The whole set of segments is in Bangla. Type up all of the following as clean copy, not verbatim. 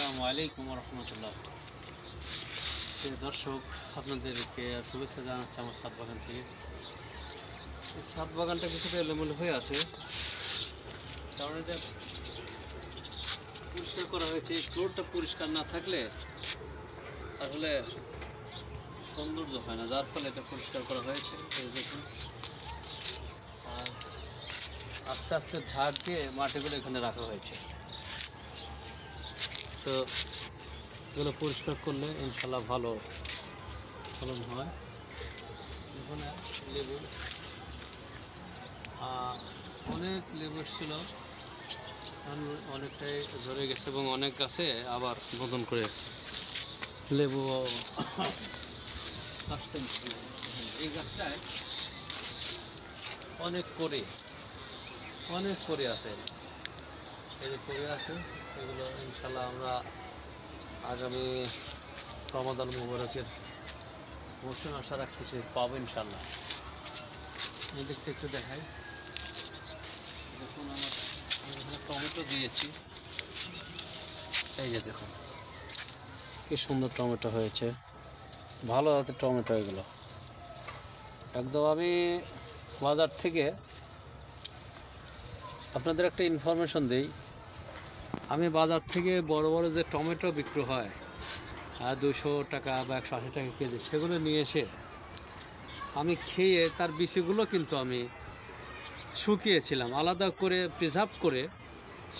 আসসালামু আলাইকুম রহমতুল্লাহ। দর্শক, আপনাদেরকে শুভেচ্ছা জানাচ্ছি আমার ছাদ বাগান থেকে। এই ছাদ বাগানটা কিছুটা এলোমেলো হয়ে আছে, কারণ এটা পরিষ্কার করা হয়েছে। এই ফ্লোরটা পরিষ্কার না থাকলে আসলে সৌন্দর্য হয় না, যার ফলে এটা পরিষ্কার করা হয়েছে। এই দেখুন, আর আস্তে আস্তে ঝাড় দিয়ে মাটিগুলো এখানে রাখা হয়েছে। তো এগুলো পরিষ্কার করলে ইনশাল্লাহ ভালো ফলন হয়। এখানে লেবু, অনেক লেবু ছিল, অনেকটাই ঝরে গেছে এবং অনেক গাছে আবার নতুন করে লেবু আসছে। এই গাছটায় অনেক করে আছে, এই যে করে আছে, এগুলো ইনশাল্লাহ আমরা আগামী রমাদান মুবারকের মৌসুম আশা রাখতেছি পাবো ইনশাল্লাহ। এদিকটা একটু দেখাই। দেখুন, আমি এখানে টমেটো দিয়েছি, এই যে দেখুন কি সুন্দর টমেটো হয়েছে, ভালো জাতের টমেটো এগুলো একদম। আমি বাজার থেকে আপনাদের একটা ইনফরমেশন দিই। আমি বাজার থেকে বড় বড় যে টমেটো বিক্রি হয় 200 টাকা বা 180 টাকা কেজি, সেগুলো নিয়ে এসে আমি খেয়ে তার বিচিগুলো কিন্তু আমি শুকিয়েছিলাম, আলাদা করে প্রিজার্ভ করে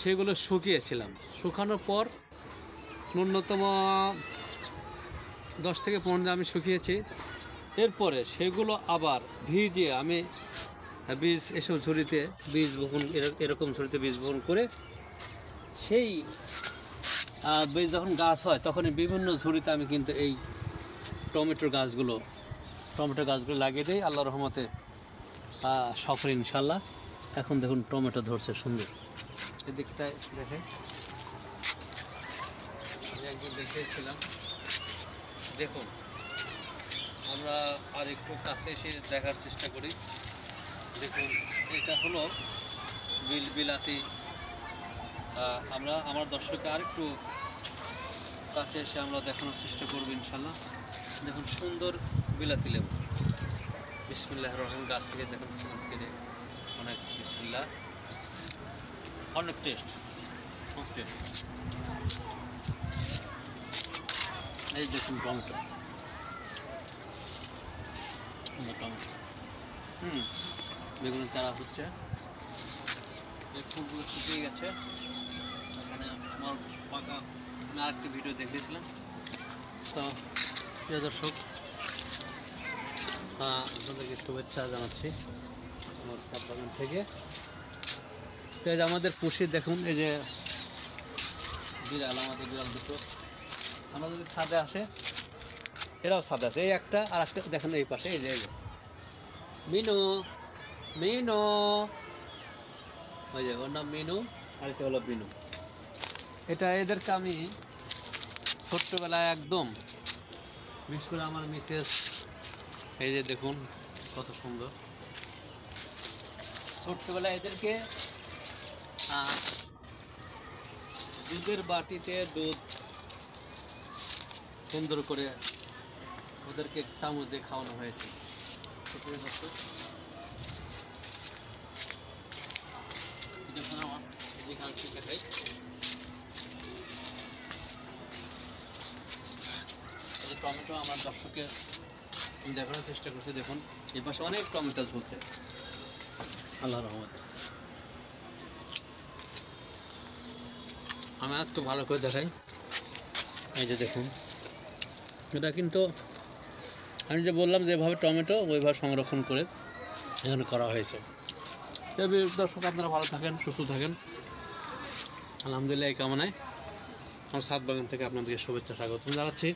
সেগুলো শুকিয়েছিলাম। শুকানোর পর ন্যূনতম 10 থেকে 15 দিন আমি শুকিয়েছি। এরপরে সেগুলো আবার ভিজিয়ে আমি বীজ এসব ঝুড়িতে বীজ বপন, এরকম ঝুড়িতে বীজ বপন করে সেই বীজ যখন গাছ হয় তখন বিভিন্ন ঝুড়িতে আমি কিন্তু এই টমেটো গাছগুলো লাগিয়ে দিই। আল্লাহর রহমতে সফল ইনশাল্লাহ। এখন দেখুন টমেটো ধরছে সুন্দর। এদিকটায় দেখে একদিন দেখিয়েছিলাম, দেখুন। আমরা আর একটু কাছে এসে দেখার চেষ্টা করি। দেখুন, এটা হলো বিলাতি। আমার দর্শককে আর একটু কাছে এসে আমরা দেখানোর চেষ্টা করবো ইনশাল্লাহ। দেখুন, সুন্দর বিলাতি লেবু। বিসমিল্লাহির রহমানির রহিম। গাছ থেকে দেখুন কেটে অনেক, বিসমিল্লাহ, অনেক টেস্ট, খুব টেস্ট। এই দেখুন টমেটো, বেগুনের চারা হচ্ছে, এই ফুলগুলো শুকিয়ে গেছে। এখানে আমার পাকা, আমি আরেকটি ভিডিও দেখিয়েছিলাম। তো প্রিয় দর্শক, আপনাদেরকে শুভেচ্ছা জানাচ্ছি আমার ছাদ বাগান থেকে। তো এই যে আমাদের পুষি দেখুন, এই যে বিড়াল, আমাদের বিড়াল দুটো, আমরা যদি ছাদে আসে এরাও ছাদে আছে। এই একটা, আর একটা দেখেন এই পাশে, এই যে মিনু, ওই যে ওর নাম মিনু, আর এটা হলো বিনু। এদেরকে আমি ছোট্টবেলায় একদম, বিশেষ করে আমার মিসেস, এই যে দেখুন কত সুন্দর, ছোট্টবেলায় এদেরকে দুধের বাটিতে দুধ সুন্দর করে ওদেরকে চামচ দিয়ে খাওয়ানো হয়েছে। টমেটো আমার দর্শককে দেখানোর চেষ্টা করছি। দেখুন, এই পাশে অনেক টমেটো ঝুলছে, আল্লাহর রহমতে। আমি একটু ভালো করে দেখাই। এই যে দেখুন, এটা কিন্তু আমি যে বললাম যেভাবে টমেটো ওইভাবে সংরক্ষণ করে এখানে করা হয়েছে। দর্শক, আপনারা ভালো থাকেন, সুস্থ থাকেন, আলহামদুলিল্লাহ। এই কামনায় আমার ছাদ বাগান থেকে আপনাদেরকে শুভেচ্ছা স্বাগত জানাচ্ছি।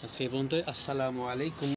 আজকে এই পর্যন্তই। আসসালামু আলাইকুম।